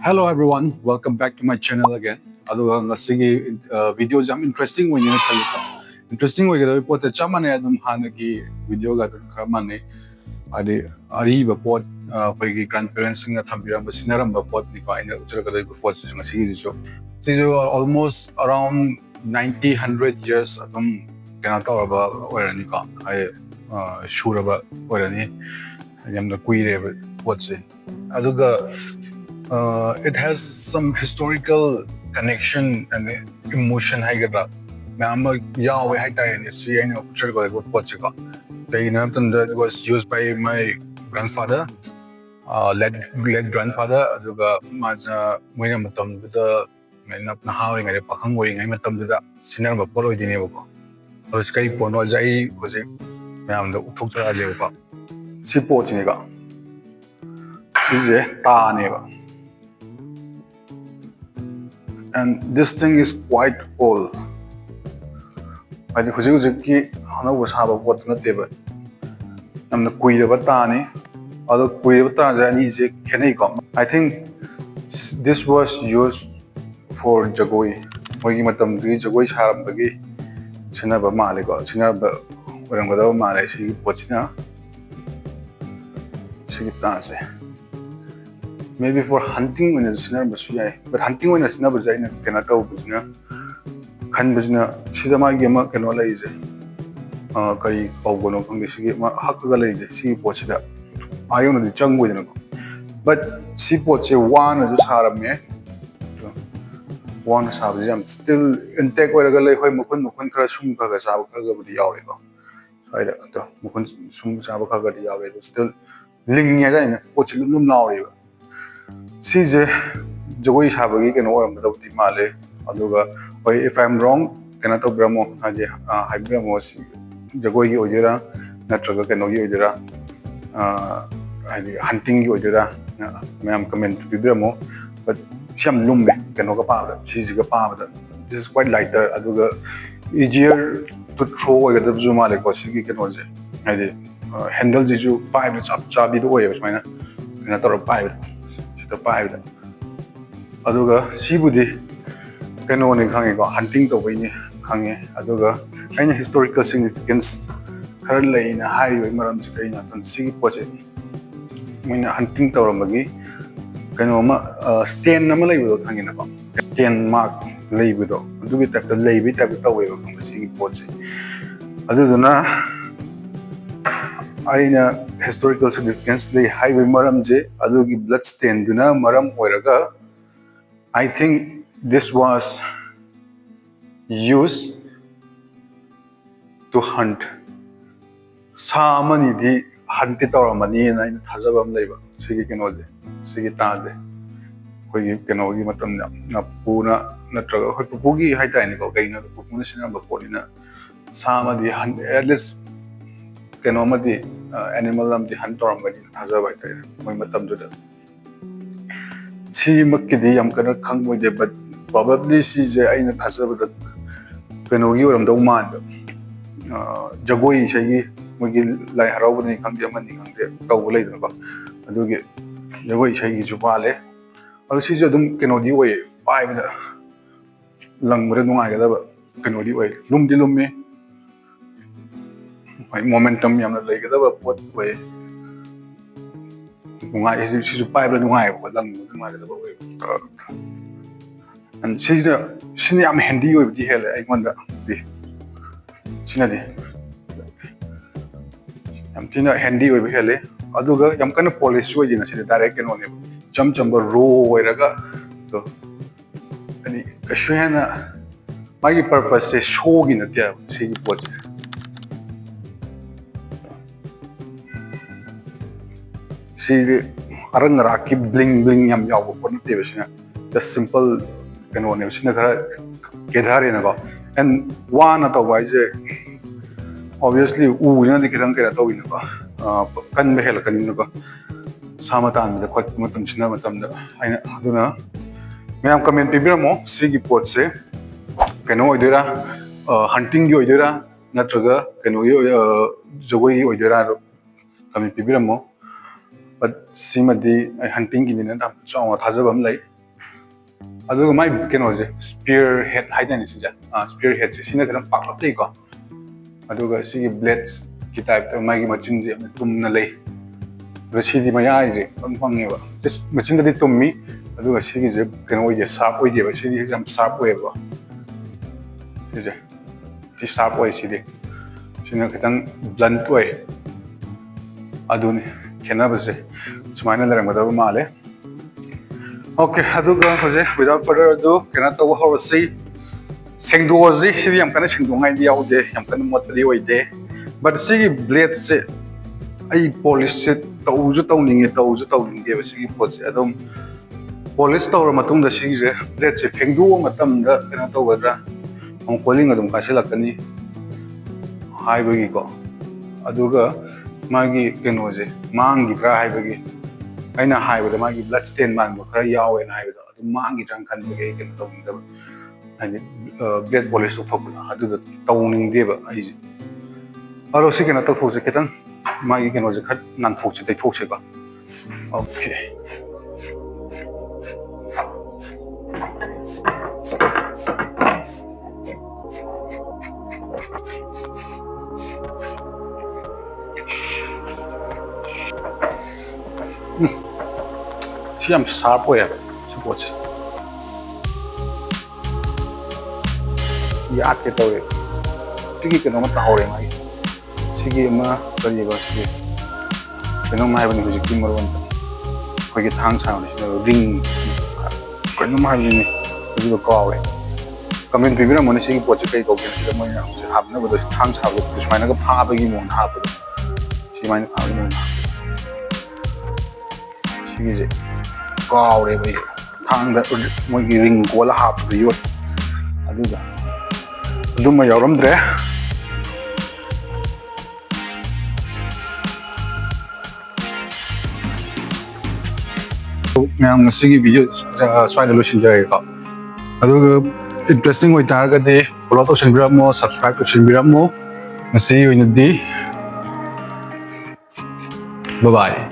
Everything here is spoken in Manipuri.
Hello everyone, welcome back to my channel again. Aduga ngasigi video jam interesting when you tell interesting way ga pot chamane adum hanagi video ga khamane ari ba pot pagi grandparents nga thambira ba sinaram ba pot ni pa ina uchra ga pot ngasigi so almost around 90 100 years adum kana ta ba orani ka ai shura ba orani yamna kuire ba pot se aduga it has some historical connection and emotion. I get that. I'm a Yahweh Haita and it's the Portugal. That was used by my grandfather, late grandfather. Aduga maza moina matam da menap na hawing ay pakangoy ngay matam da sinar ba polo dine ko. Tapos kay pono jai kasi mayam da utok sa ale pa. Si po chiniga. Ije ta ne ba. And this thing is quite old. I think Hujiki Hana was have a what not ever. I'm the Queen of Atani, other Queen of Tanzania, Kenny. I think this was used for Jagoi. Mogimatam, Jagoi Harambagi, Chinaba Maligo, Chinaba, whatever Malay, she Pochina, she dance. Maybe for hunting when it's never but hunting when it's never cannot go business. Can business Shidama Gama cannot lazy. Kari Pogono from the Shigama Hakala, sea pochida. I own the jungle with but sea poche one as Harame. One Sabjam still in take where a galay Mukun Krasum Kagasaba with the Yaurigo. I don't Mukun Sum Sabaka the Yaurigo still linking again, Pochilum Lauri. Size Jogoi Shabagi can order the Male, Aduga, or if I'm wrong, cannot Bramo, Hybramos, Jagoi Odira, Natraga can Odira, hunting Odira, Mam comment to Bibramo, but Sham Lumbe can Okapa, she's a palm. This is quite lighter, Aduga, easier to throw a the Zuma like what she can also. I did handle the 5 minutes up, Chabi the way of mine, and I thought of 5. The five. Aduga, Shibudi, Canoni Kango, hunting the way Kange, Aduga, any historical significance currently in a highway Maram Chicana and sea poche. When hunting Toramagi, Canoma, stain Namalay without hanging about. Stain mark lay widow. Do it at the lay bit of the way from the sea poche. Aduna. Aina historical significance the highway maram je adugi bloodstain duna maram oiraga. I think this was used to hunt. Samani di hunted or mani and I hazabam labor. Sigi kenoze, Sigi taze. Hogi kenogi matam na puna natraga hopugi haitanico gaina the population of Polina. Samadi hunt at least Kenomadi animal the hunter Hazavite, my matam to that. She Makidi, I'm gonna come with it, but probably she's in a Hazava that Penoyu and Doman Jagoi Shagi, Mugil like Harawani Kandiamani Kawalay about. I do get Jagoi Shagi Jubale. Or she's a dum Kenodi way, 5 Lang Muranua, Kenodi way, Lumdilumi. My momentum yam like the what way. She's a pirate wife, but long way. And she's the Shinyam handy with the hell. I wonder the Sinadi. I'm Tina handy with Hele. Aduga, I'm kind of polish way in a direct and on him. Jump jumper row where I got. So, and Kashana, my purpose is showing the tail. See what. See, Aranaraki bling bling yam yaw television. Just simple convention get her in about. And one otherwise, obviously, Uyana the Kiranka Winaba, can be held Kaninaba, Samatan, the Quatmatum Sinamatam, I don't know. May I come in Pibiramo, Sigi Port say, Cano Idera, hunting Yoidera, Natraga, Cano Zoe Oidera, come in Pibiramo. But Simadi hunting in the Hazabam like ꯑꯗꯨꯒ ꯃꯥꯏ ꯀꯩꯅꯣꯁꯦ ꯁ꯭ꯄꯤꯌꯔ ꯍꯦꯗ ꯍꯥꯏꯇꯥꯔꯦ ꯁꯤꯁꯦ ꯁ꯭ꯄꯤꯌꯔ ꯍꯦꯗꯁꯦ ꯁꯤꯅ ꯈꯤꯇꯪ ꯄꯥꯛꯂꯞ ꯂꯩꯀꯣ ꯑꯗꯨꯒ ꯁꯤꯒꯤ ꯕ꯭ꯂꯦꯗꯁꯀꯤ ꯇꯥꯏꯞꯇ ꯃꯥꯒꯤ ꯃꯆꯤꯟꯁꯦ ꯌꯥꯝꯅ ꯇꯨꯝꯅ ꯂꯩ ꯑꯗꯨꯒ ꯁꯤꯗꯤ ꯃꯌꯥꯏꯁꯦ ꯐꯪ ꯐꯪꯉꯦꯕ ꯃꯆꯤꯟꯗꯗꯤ ꯇꯨꯝꯃꯤ ꯑꯗꯨꯒ ꯁꯤꯒꯤꯁꯦ ꯀꯩꯅꯣ ꯑꯣꯏꯗꯦ ꯁꯥꯔꯞ ꯑꯣꯏꯗꯦꯕ ꯁꯤꯗꯤ ꯌꯥꯝ ꯁꯥꯔꯞ ꯑꯣꯏꯌꯦꯕ ꯁꯤꯁꯦ ꯁꯤ ꯁꯥꯔꯞ ꯑꯣꯏ ꯁꯤꯗꯤ ꯁꯤꯅ ꯈꯤꯇꯪ ꯕ꯭ꯂꯟꯠ ꯑꯣꯏ ꯑꯗꯨꯅꯤ ꯈꯦꯠꯅꯕꯁꯦ ꯁꯨꯃꯥꯏꯅ ꯂꯩꯔꯝꯒꯗꯕ ꯃꯥꯜꯂꯦ ꯑꯣꯀꯦ ꯑꯗꯨꯒ ꯍꯧꯖꯤꯛ ꯋꯤꯗꯥꯎꯠ ꯐꯔꯗꯔ ꯑꯗꯨ ꯀꯩꯅꯣ ꯇꯧꯕ ꯍꯧꯔꯁꯤ ꯁꯦꯡꯗꯣꯛꯑꯁꯤ ꯁꯤꯗꯤ ꯌꯥꯝ ꯀꯟꯅ ꯁꯦꯡꯗꯣꯛꯉꯥꯏꯗꯤ ꯌꯥꯎꯗꯦ ꯌꯥꯝ ꯀꯟꯅ ꯃꯣꯠꯄꯗꯤ ꯑꯣꯏꯗꯦ ꯕꯠ ꯁꯤꯒꯤ ꯕ꯭ꯂꯦꯗꯁꯦ ꯑꯩ ꯄꯣꯂꯤꯁꯁꯦ ꯇꯧꯁꯨ ꯇꯧꯅꯤꯡꯗꯦꯕ ꯁꯤꯒꯤ ꯄꯣꯠꯁꯦ ꯑꯗꯨꯝ ꯄꯣꯂꯤꯁ ꯇꯧꯔ ꯃꯇꯨꯡꯗ ꯁꯤꯒꯤꯁꯦ ꯕ꯭ꯂꯦꯗꯁꯦ ꯐꯦꯡꯗꯣꯛꯑ ꯃꯇꯝꯗ ꯀꯩꯅꯣ ꯇꯧꯒꯗ꯭ꯔꯥ ꯑꯃꯨꯛ ꯀꯣꯂꯤꯡ ꯑꯗꯨꯝ ꯀꯥꯏꯁꯤꯜꯂꯛꯀꯅꯤ ꯍꯥꯏꯕꯒꯤꯀꯣ ꯑꯗꯨꯒ ꯃꯥꯒꯤ ꯀꯩꯅꯣꯁꯦ ꯃꯥꯡꯈꯤꯗ꯭ꯔꯥ ꯍꯥꯏꯕꯒꯤ ꯑꯩꯅ ꯍꯥꯏꯕꯗ ꯃꯥꯒꯤ ꯕ꯭ꯂꯗ ꯁ꯭ꯇꯦꯟ ꯃꯥꯟꯕ ꯈꯔ ꯌꯥꯎꯋꯦꯅ ꯍꯥꯏꯕꯗꯣ ꯑꯗꯨꯝ ꯃꯥꯡꯈꯤꯗ꯭ꯔꯥꯅ ꯈꯟꯕꯒꯤ ꯑꯩ ꯀꯩꯅꯣ ꯇꯧꯅꯤꯡꯗꯕ ꯍꯥꯏꯗꯤ ꯕ꯭ꯂꯦꯗ ꯄꯣꯂꯤꯁ ꯇꯧꯊꯣꯛꯄꯗꯣ ꯑꯗꯨꯗ ꯇꯧꯅꯤꯡꯗꯦꯕ ꯑꯩꯁꯦ ꯑꯗꯣ ꯁꯤ ꯀꯩꯅꯣ ꯇꯧꯊꯣꯛꯁꯦ ꯈꯤꯇꯪ ꯃꯥꯒꯤ ꯀꯩꯅꯣꯁꯦ ꯈꯔ ꯅꯥꯟꯊꯣꯛꯁꯦ ꯇꯩꯊꯣꯛꯁꯦꯀꯣ ꯑꯣꯀꯦ ꯁꯤ ꯌꯥꯝ ꯁꯥꯔꯞ ꯑꯣꯏꯌꯦꯕ ꯁꯤ ꯄꯣꯠꯁꯦ ꯌꯥꯠꯀꯦ ꯇꯧꯋꯦ ꯁꯤꯒꯤ ꯀꯩꯅꯣꯃ ꯇꯥꯍꯧꯔꯦ ꯃꯥꯒꯤ ꯁꯤꯒꯤ ꯑꯃ ꯀꯔꯤꯕ ꯁꯤꯒꯤ ꯀꯩꯅꯣꯝ ꯍꯥꯏꯕꯅꯤ ꯍꯧꯖꯤꯛꯀꯤ ꯃꯔꯣꯟꯗ ꯑꯩꯈꯣꯏꯒꯤ ꯊꯥꯡ ꯁꯥꯕꯁꯤꯗ ꯔꯤꯡ ꯀꯩꯅꯣꯝ ꯍꯥꯏꯕꯅꯤꯅꯦ ꯑꯗꯨꯒ ꯀꯥꯎꯔꯦ ꯀꯃꯦꯟ ꯄꯤꯕꯤꯔꯝꯃꯣꯅꯦ ꯁꯤꯒꯤ ꯄꯣꯠꯁꯦ ꯀꯩ ꯀꯧꯒꯦꯅ ꯁꯤꯗ ꯃꯣꯏꯅ ꯍꯧꯖꯤꯛ ꯍꯥꯞꯅꯕꯗꯣ ꯊꯥꯡ ꯁꯥꯕꯗꯣ ꯁꯨꯃꯥꯏꯅꯒ ꯐꯥꯕꯒꯤ ꯃꯑꯣꯡꯗ ꯍꯥꯞꯄꯗꯣ ꯁꯨꯃꯥꯏꯅ ꯐꯥꯕꯒꯤ ꯃꯑꯣꯡꯗ ꯁꯤꯒꯤꯁꯦ ꯀꯥꯎꯔꯦꯕ ꯑꯩ ꯊꯥꯡꯗ ꯃꯣꯏꯒꯤ ꯔꯤꯡ ꯀꯣꯜꯂ ꯍꯥꯞꯄꯗ ꯌꯣꯠ ꯑꯗꯨꯗ ꯑꯗꯨꯃ ꯌꯥꯎꯔꯝꯗ꯭ꯔꯦ ꯃꯌꯥꯝ ꯉꯁꯤꯒꯤ ꯚꯤꯗꯤꯑꯣ ꯁ꯭ꯋꯥꯏꯗ ꯂꯣꯏꯁꯤꯟꯖꯔꯒꯦꯀꯣ ꯑꯗꯨꯒ ꯏꯟꯇꯔꯦꯁꯇꯤꯡ ꯑꯣꯏꯇꯥꯔꯒꯗꯤ ꯐꯣꯂꯣ ꯇꯧꯁꯤꯟꯕꯤꯔꯝꯃꯣ ꯁꯕꯁꯀ꯭ꯔꯥꯏꯕ ꯇꯧꯁꯤꯟꯕꯤꯔꯝꯃꯣ ꯉꯁꯤꯒꯤ ꯑꯣꯏꯅꯗꯤ ꯕꯥꯏ ꯕꯥꯏ